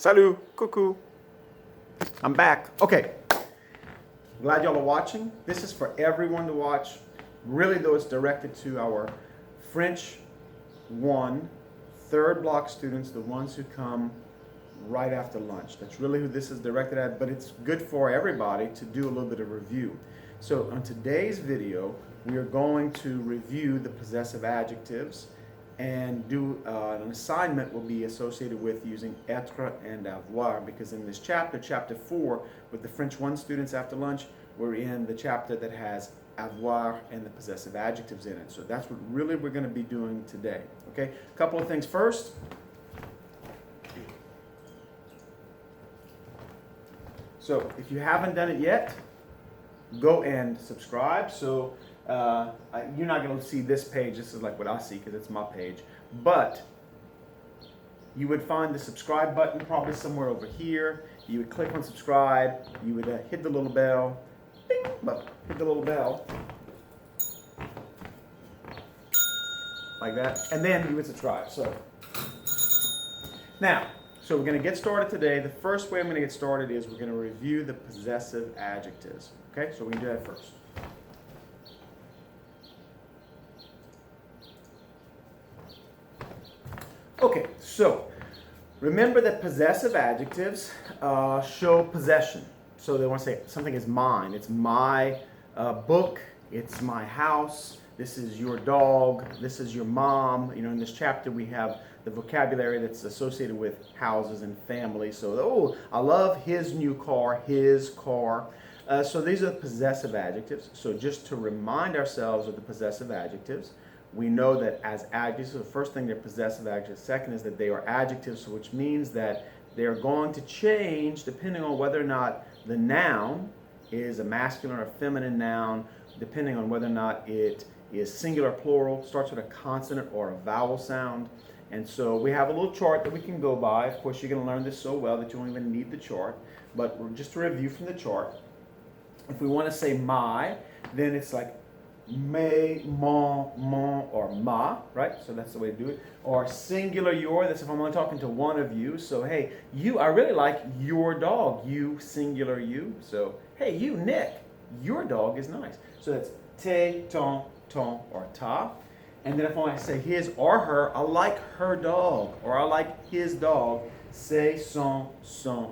Salut, coucou. I'm back. Okay. Glad y'all are watching. This is for everyone to watch. Really, though, it's directed to our French 1 third block students, the ones who come right after lunch. That's really who this is directed at, but it's good for everybody to do a little bit of review. So on today's video, we are going to review the possessive adjectives and do an assignment will be associated with using être and avoir, because in this chapter, chapter 4, with the French 1 students after lunch, we're in the chapter that has avoir and the possessive adjectives in it. So that's what really we're going to be doing today. Okay, a couple of things first. So if you haven't done it yet, go and subscribe. So you're not going to see this page. This is like what I see because it's my page. But you would find the subscribe button probably somewhere over here. You would click on subscribe. You would hit the little bell. Bing, hit the little bell. Like that. And then you would subscribe. So now, so we're going to get started today. The first way I'm going to get started is we're going to review the possessive adjectives. Okay, so we can do that first. Okay, so remember that possessive adjectives show possession. So they want to say something is mine. It's my book. It's my house. This is your dog. This is your mom. You know, in this chapter we have the vocabulary that's associated with houses and family. So, oh, I love his new car, his car. So these are the possessive adjectives. So just to remind ourselves of the possessive adjectives, we know that as adjectives, so the first thing they're possessive adjectives. Second is that they are adjectives, which means that they're going to change depending on whether or not the noun is a masculine or a feminine noun, depending on whether or not it is singular, plural, starts with a consonant or a vowel sound. And so we have a little chart that we can go by. Of course, you're going to learn this so well that you won't even need the chart. But just to review from the chart, if we want to say my, then it's like me, mon, or ma, right? So that's the way to do it. Or singular your, that's if I'm only talking to one of you. So, hey, you, I really like your dog. You, singular you. So, hey, you, Nick, your dog is nice. So that's te, ton, or ta. And then if I want to say his or her, I like her dog, or I like his dog, c'est, son,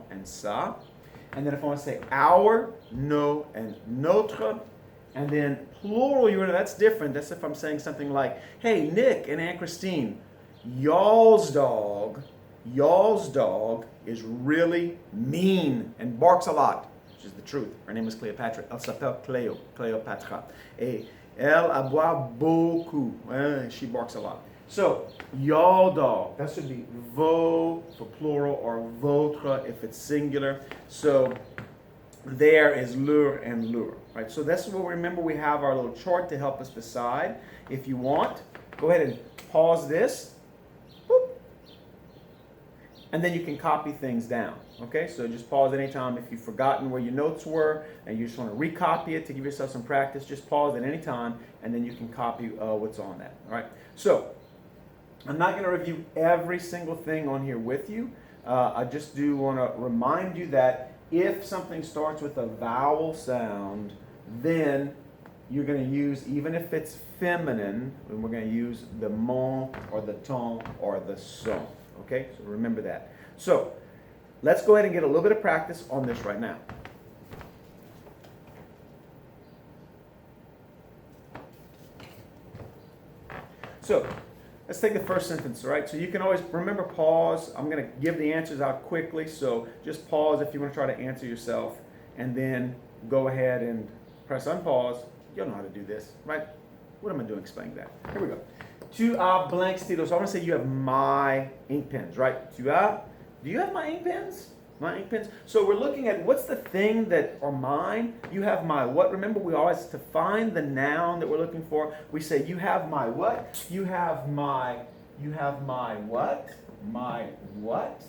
and sa. And then if I want to say our, nos, and notre, and then plural, you know, that's different. That's if I'm saying something like, hey, Nick and Aunt Christine, y'all's dog is really mean and barks a lot, which is the truth. Her name is Cleopatra. Elle s'appelle Cleopatra. Et elle aboie beaucoup. She barks a lot. So, y'all dog, that should be vos for plural or votre if it's singular. So, there is leur and leur, right? So that's what, remember, we have our little chart to help us decide. If you want, go ahead and pause this. Boop. And then you can copy things down, okay? So just pause anytime if you've forgotten where your notes were and you just want to recopy it to give yourself some practice. Just pause at any time and then you can copy what's on that, all right? So I'm not going to review every single thing on here with you. I just do want to remind you that if something starts with a vowel sound, then you're going to use, even if it's feminine, then we're going to use the mon or the ton or the son. Okay, so remember that. So let's go ahead and get a little bit of practice on this right now. So let's take the first sentence, all right? So you can always, remember, pause. I'm going to give the answers out quickly, so just pause if you want to try to answer yourself, and then go ahead and press unpause. You'll know how to do this, right? What am I doing explaining that? Here we go. Tu as blank stylo. So I want to say you have my ink pens, right? Tu as, do you have my ink pens? My ink pens. So we're looking at what's the thing that are mine. You have my what? Remember, we always, to find the noun that we're looking for, we say you have my what? You have my what? My what?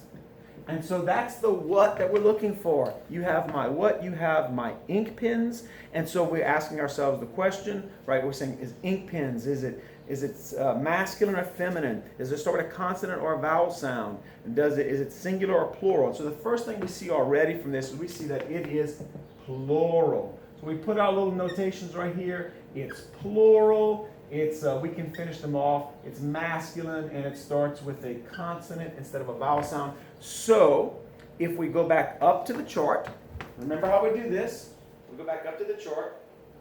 And so that's the what that we're looking for. You have my what? You have my ink pens. And so we're asking ourselves the question, right? We're saying, is ink pens, is it Is it masculine or feminine? Does it start with a consonant or a vowel sound? Is it singular or plural? So the first thing we see already from this is we see that it is plural. So we put our little notations right here. It's plural. It's we can finish them off. It's masculine and it starts with a consonant instead of a vowel sound. So if we go back up to the chart, remember how we do this? We go back up to the chart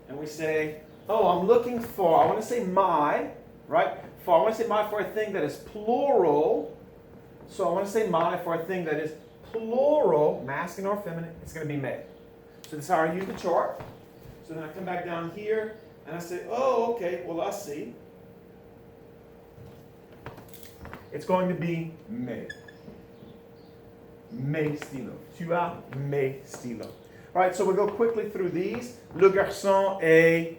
and we say, oh, I'm looking for, I want to say my, right? I want to say my for a thing that is plural. So I want to say my for a thing that is plural, masculine or feminine. It's going to be me. So this is how I use the chart. So then I come back down here and I say, oh, okay, well, I see. It's going to be me. Mes stylos. Tu as mes stylos. All right, so we'll go quickly through these. Le garçon est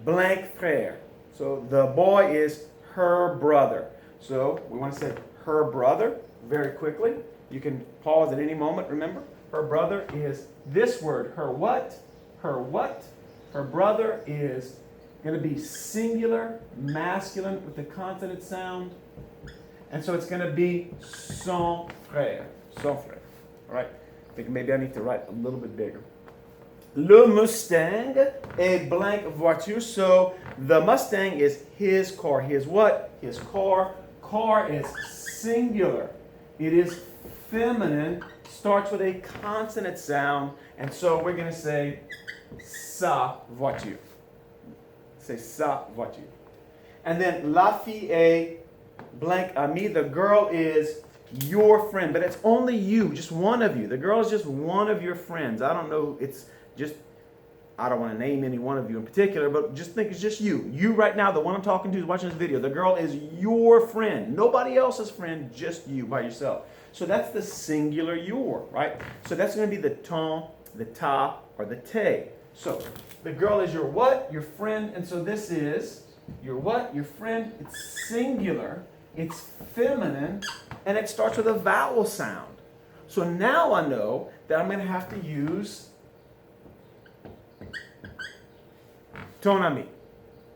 blank frère. So the boy is her brother. So we want to say her brother very quickly. You can pause at any moment, remember. Her brother is this word, her what? Her what? Her brother is going to be singular, masculine with the consonant sound. And so it's going to be son frère. Son frère. All right. I think maybe I need to write a little bit bigger. Le Mustang est blank voiture. So the Mustang is his car. His what? His car. Car is singular. It is feminine. Starts with a consonant sound. And so we're going to say sa voiture. Say sa voiture. And then la fille est blank amie. The girl is your friend, but it's only you, just one of you. The girl is just one of your friends. I don't know, it's just, I don't want to name any one of you in particular, but just think it's just you. You right now, the one I'm talking to is watching this video. The girl is your friend. Nobody else's friend, just you by yourself. So that's the singular your, right? So that's going to be the ton, the ta, or the te. So the girl is your what? Your friend. And so this is your what? Your friend. It's singular. It's feminine. And it starts with a vowel sound. So now I know that I'm going to have to use ton ami.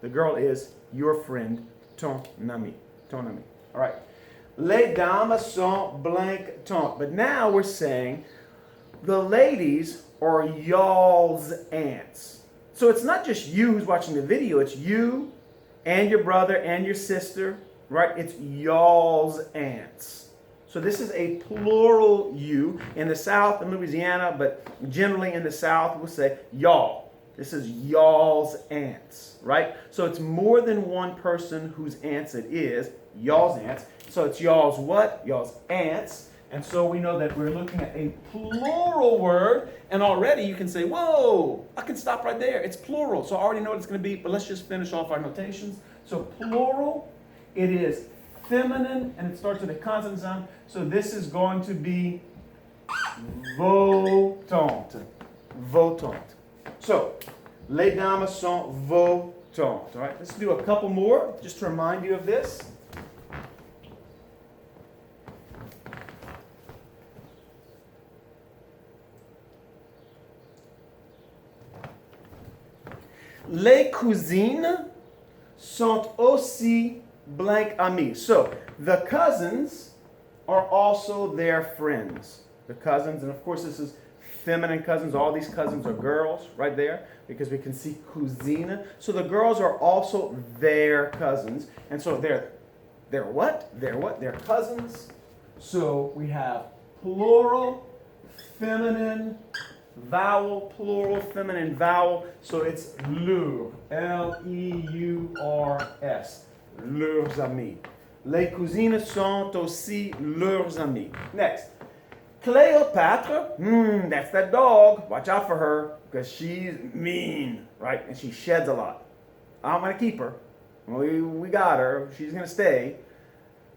The girl is your friend, ton ami. Ton ami. All right. Les dames sont blank ton. But now we're saying the ladies are y'all's aunts. So it's not just you who's watching the video. It's you and your brother and your sister. Right? It's y'all's aunts. So this is a plural you. In the South, in Louisiana, but generally in the South, we'll say y'all. This is y'all's aunts, right? So it's more than one person whose aunts it is, y'all's aunts. So it's y'all's what? Y'all's aunts. And so we know that we're looking at a plural word. And already you can say, whoa, I can stop right there. It's plural. So I already know what it's going to be, but let's just finish off our notations. So plural. It is feminine, and it starts with a consonant sound. So this is going to be votante. Votante. So, les dames sont votantes. All right, let's do a couple more, just to remind you of this. Les cousines sont aussi blank amis. So the cousins are also their friends. The cousins, and of course this is feminine cousins. All these cousins are girls right there because we can see cousine. So the girls are also their cousins. And so they're what? They're what? They're cousins. So we have plural, feminine, vowel, plural, feminine, vowel. So it's leur, L-E-U-R-S, leurs amis. Les cousines sont aussi leurs amis. Next, Cleopatra, that's that dog. Watch out for her because she's mean, right? And she sheds a lot. I'm going to keep her. We got her. She's going to stay.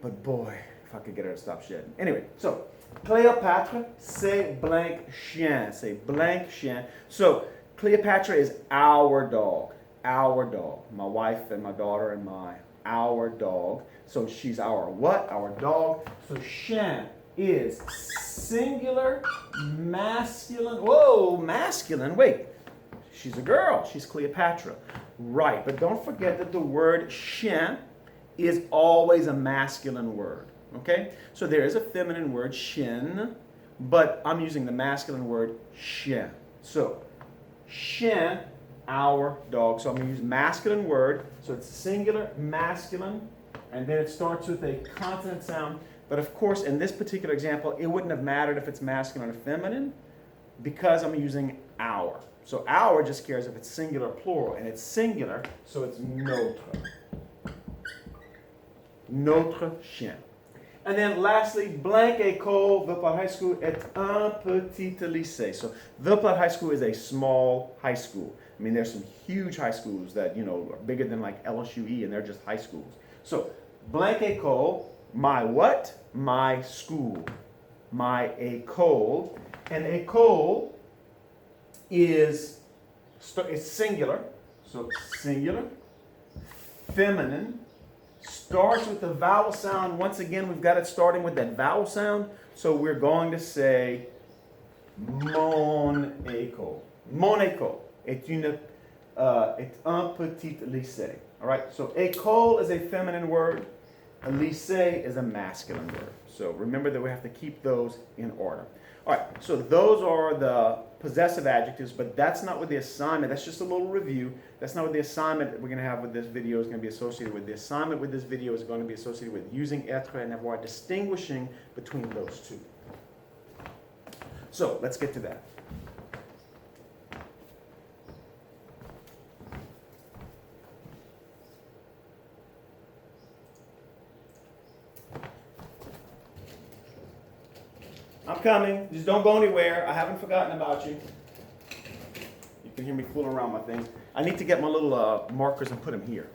But boy, if I could get her to stop shedding. Anyway, so Cléopâtre, c'est blank chien. C'est blank chien. So Cleopatra is our dog. Our dog. My wife and my daughter and our dog. So she's our what? Our dog. So chien is singular, masculine. Whoa, masculine. Wait. She's a girl. She's Cleopatra. Right, but don't forget that the word chien is always a masculine word. Okay? So there is a feminine word, chien, but I'm using the masculine word chien. So, chien, our dog. So I'm going to use masculine word. So it's singular, masculine, and then it starts with a consonant sound. But of course, in this particular example, it wouldn't have mattered if it's masculine or feminine because I'm using our. So our just cares if it's singular or plural, and it's singular, so it's notre. Notre chien. And then lastly, blank école, the Plat High School est un petit lycée. So the Plat High School is a small high school. I mean, there's some huge high schools that, you know, are bigger than like LSUE, and they're just high schools. So blank école, my what? My school. My école. And école is singular. So singular, feminine, starts with the vowel sound. Once again, we've got it starting with that vowel sound. So we're going to say mon école. Mon école est un petit lycée. All right. So école is a feminine word. A lycée is a masculine word. So remember that we have to keep those in order. All right. So those are the possessive adjectives, but that's not what the assignment, that's just a little review. That's not what the assignment that we're going to have with this video is going to be associated with. The assignment with this video is going to be associated with using être and avoir, distinguishing between those two. So let's get to that. I'm coming. Just don't go anywhere. I haven't forgotten about you. You can hear me fooling around my things. I need to get my little markers and put them here.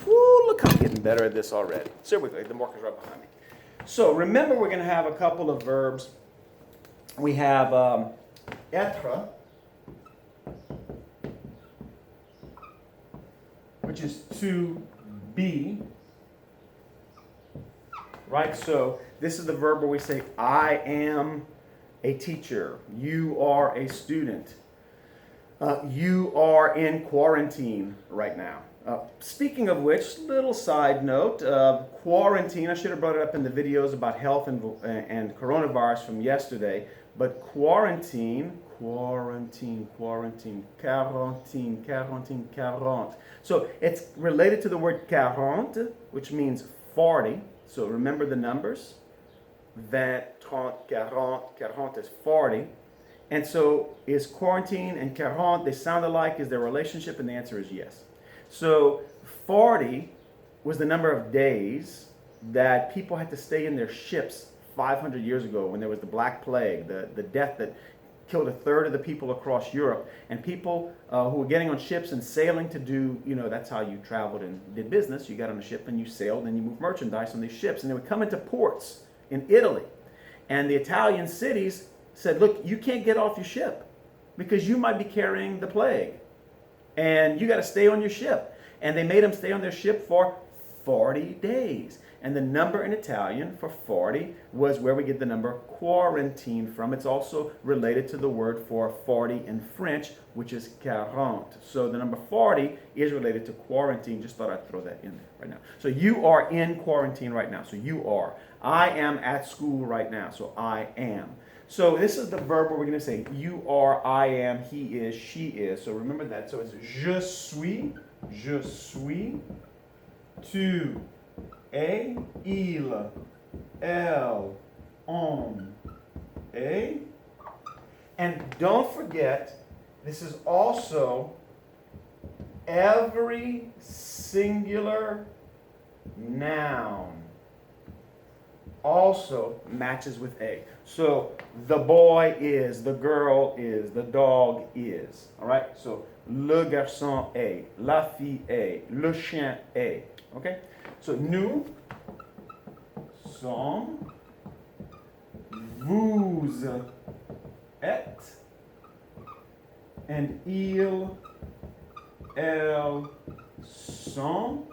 Woo, look how I'm getting better at this already. Seriously, the marker's right behind me. So remember, we're going to have a couple of verbs. We have être, which is to be. Right? So this is the verb where we say, I am a teacher. You are a student. You are in quarantine right now. Speaking of which, little side note, quarantine, I should have brought it up in the videos about health and coronavirus from yesterday, but quarantine. So it's related to the word 40, which means 40. So remember the numbers. 20, 30, 40 is 40. And so is quarantine and 40, they sound alike? Is their relationship? And the answer is yes. So 40 was the number of days that people had to stay in their ships 500 years ago when there was the Black Plague, the death that killed a third of the people across Europe. And people who were getting on ships and sailing to do, you know, that's how you traveled and did business. You got on a ship and you sailed and you moved merchandise on these ships. And they would come into ports in Italy. And the Italian cities said, look, you can't get off your ship because you might be carrying the plague. And you got to stay on your ship. And they made them stay on their ship for 40 days. And the number in Italian for 40 was where we get the number quarantine from. It's also related to the word for 40 in French, which is 40. So the number 40 is related to quarantine. Just thought I'd throw that in there right now. So you are in quarantine right now. So you are. I am at school right now. So I am. So this is the verb where we're going to say you are, I am, he is, she is. So remember that. So it's je suis, tu es, il, elle, on, est. And don't forget, this is also every singular noun also matches with a. So the boy is, the girl is, the dog is. All right? So le garçon est, la fille est, le chien est. Okay? So nous sommes, vous êtes, and ils, elles sont.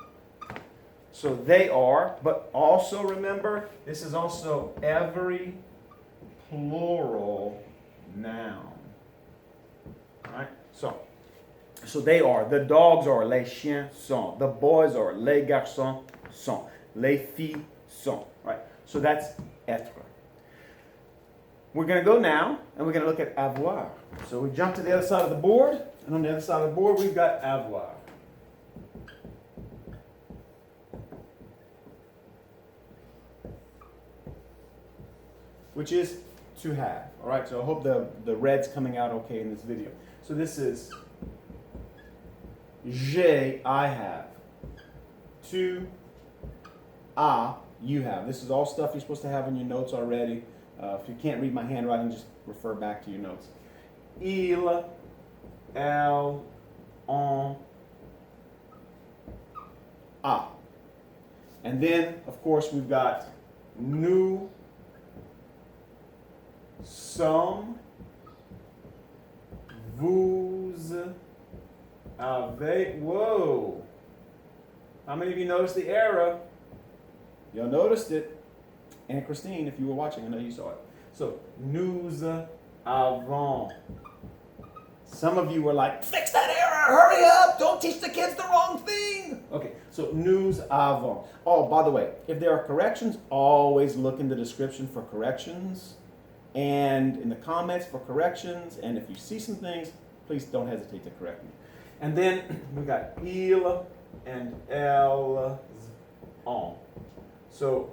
So they are, but also remember, this is also every plural noun. Right? So they are. The dogs are. Les chiens sont. The boys are. Les garçons sont. Les filles sont. Right? So that's être. We're going to go now, and we're going to look at avoir. So we jump to the other side of the board, and on the other side of the board, we've got avoir. Which is to have. All right, so I hope the red's coming out okay in this video. So this is j'ai, I have. Tu, a, you have. This is all stuff you're supposed to have in your notes already. If you can't read my handwriting, just refer back to your notes. Il, elle, on, a. And then, of course, we've got nous, sommes, vous avez. Whoa! How many of you noticed the error? Y'all noticed it. And Christine, if you were watching, I know you saw it. So, nous avons. Some of you were like, fix that error, hurry up, don't teach the kids the wrong thing. Okay, so nous avons. Oh, by the way, if there are corrections, always look in the description for corrections and in the comments for corrections. And if you see some things, please don't hesitate to correct me. And then we got il and elles ont. So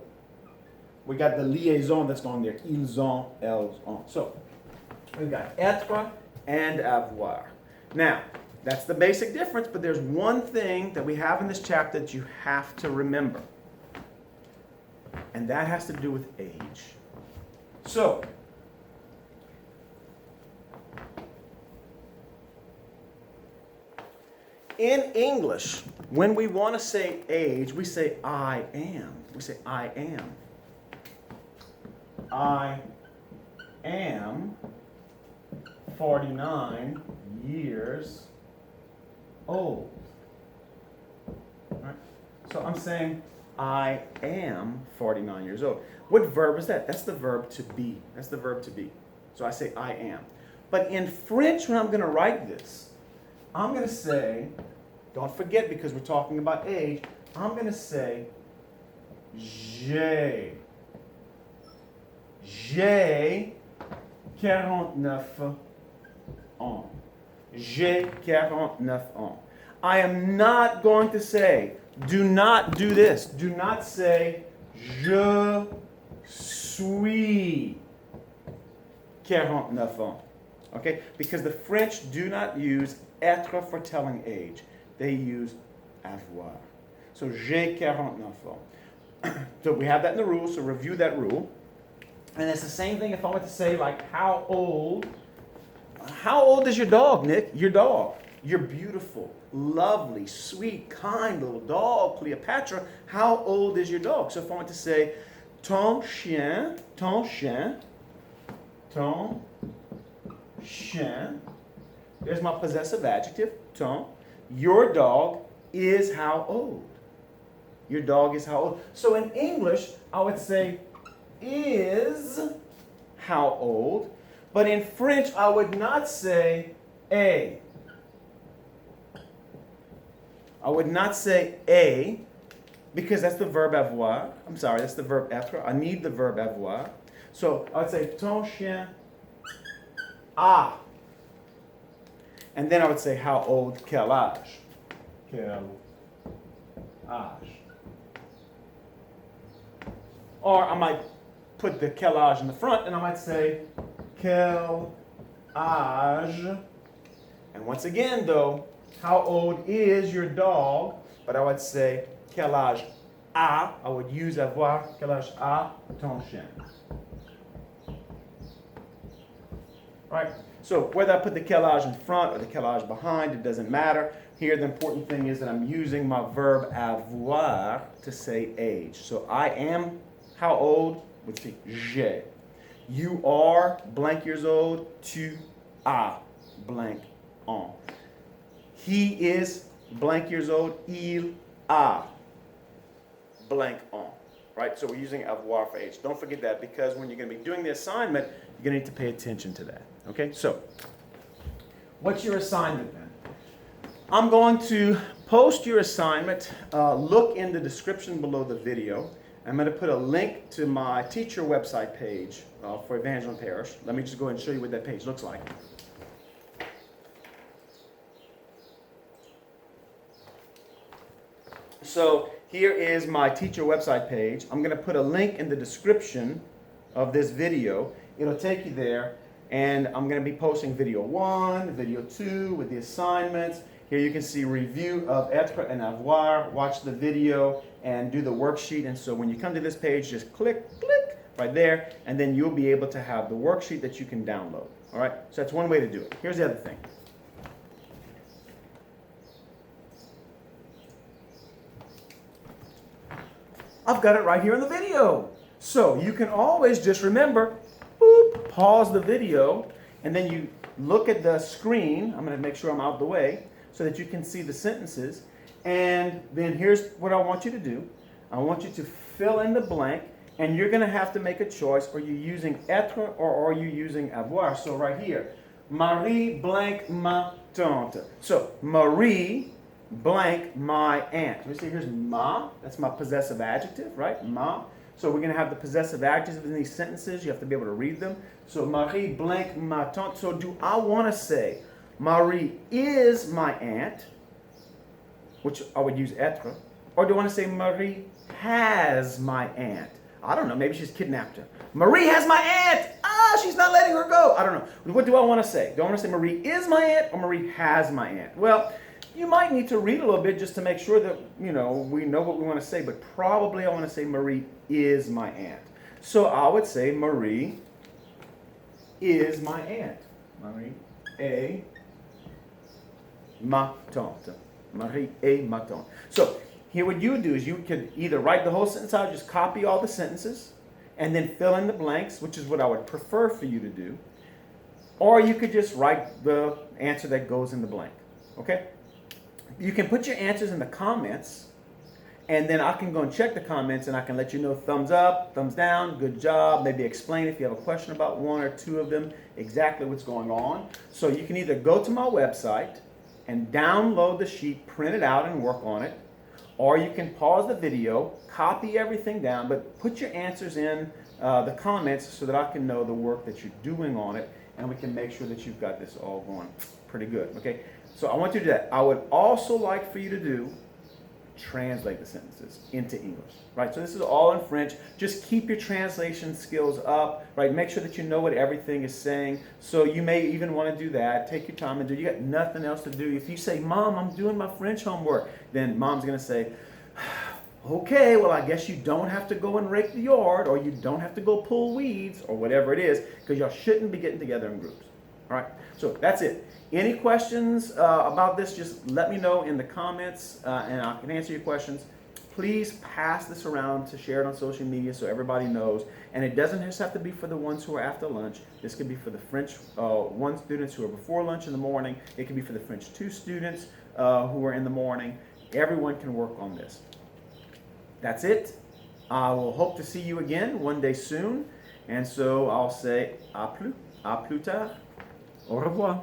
we got the liaison that's going there. Ils ont, elles ont. So we've got être and avoir. Now, that's the basic difference, but there's one thing that we have in this chapter that you have to remember. And that has to do with age. So, in English, when we want to say age, we say I am. We say I am. I am 49 years old. Right? So I'm saying I am 49 years old. What verb is that? That's the verb to be. That's the verb to be. So I say I am. But in French, when I'm going to write this, I'm going to say, don't forget because we're talking about age, I'm going to say j'ai 49 ans. J'ai 49 ans. I am not going to say, do not do this. Do not say, je suis 49 ans. Okay? Because the French do not use être for telling age. They use avoir. So, j'ai 49 ans. So we have that in the rule, so review that rule. And it's the same thing if I were to say, like, how old? How old is your dog, Nick? Your dog. Your beautiful, lovely, sweet, kind little dog, Cleopatra. How old is your dog? So if I were to say, ton chien, there's my possessive adjective, ton. Your dog is how old? Your dog is how old? So in English, I would say, is how old? But in French, I would not say a. I would not say a, because that's the verb avoir. I'm sorry, that's the verb être. I need the verb avoir. So I would say, ton chien a. And then I would say, how old? Quel âge? Quel âge? Or I might put the quel âge in the front, and I might say, quel âge? And once again, though, how old is your dog? But I would say, quel âge a? I would use avoir. Quel âge a ton chien? Right? So whether I put the quel âge in front or the quel âge behind, it doesn't matter. Here, the important thing is that I'm using my verb avoir to say age. So I am how old? Would say j'ai. You are blank years old. Tu as blank ans. He is blank years old. Il a blank ans. Right? So we're using avoir for age. Don't forget that because when you're going to be doing the assignment, you're going to need to pay attention to that. Okay? So what's your assignment then? I'm going to post your assignment. Look in the description below the video. I'm going to put a link to my teacher website page for Evangeline Parish. Let me just go ahead and show you what that page looks like. So here is my teacher website page. I'm going to put a link in the description of this video. It'll take you there, and I'm going to be posting video 1, video 2 with the assignments. Here you can see review of Être and Avoir. Watch the video and do the worksheet. And so when you come to this page, just click right there, and then you'll be able to have the worksheet that you can download. All right, so that's one way to do it. Here's the other thing. I've got it right here in the video. So you can always just remember, boop, pause the video, and then you look at the screen. I'm going to make sure I'm out of the way so that you can see the sentences. And then here's what I want you to do. I want you to fill in the blank, and you're going to have to make a choice. Are you using être or are you using avoir? So right here, Marie blank ma tante. So Marie blank my aunt. We see here's ma. That's my possessive adjective, right? Ma. So we're going to have the possessive adjectives in these sentences. You have to be able to read them. So Marie blank ma tante. So do I want to say Marie is my aunt, which I would use être, or do I want to say Marie has my aunt? I don't know. Maybe she's kidnapped her. Marie has my aunt. She's not letting her go. I don't know. What do I want to say? Do I want to say Marie is my aunt or Marie has my aunt? Well, you might need to read a little bit just to make sure that, we know what we want to say, but probably I want to say Marie is my aunt. So I would say Marie is my aunt. Marie est ma tante. Marie est ma tante. So here what you would do is you could either write the whole sentence out, just copy all the sentences, and then fill in the blanks, which is what I would prefer for you to do. Or you could just write the answer that goes in the blank. Okay? You can put your answers in the comments, and then I can go and check the comments, and I can let you know thumbs up, thumbs down, good job, maybe explain if you have a question about one or two of them, exactly what's going on. So you can either go to my website and download the sheet, print it out, and work on it, or you can pause the video, copy everything down, but put your answers in the comments so that I can know the work that you're doing on it, and we can make sure that you've got this all going pretty good, okay? So I want you to do that. I would also like for you to do, translate the sentences into English, right? So this is all in French. Just keep your translation skills up, right? Make sure that you know what everything is saying. So you may even want to do that. Take your time and do. You got nothing else to do. If you say, Mom, I'm doing my French homework, then Mom's going to say, okay, well, I guess you don't have to go and rake the yard, or you don't have to go pull weeds, or whatever it is, because y'all shouldn't be getting together in groups. All right, so that's it. Any questions about this, just let me know in the comments, and I can answer your questions. Please pass this around to share it on social media so everybody knows. And it doesn't just have to be for the ones who are after lunch. This could be for the French 1 students who are before lunch in the morning. It could be for the French 2 students who are in the morning. Everyone can work on this. That's it. I will hope to see you again one day soon. And so I'll say à plus tard. Au revoir.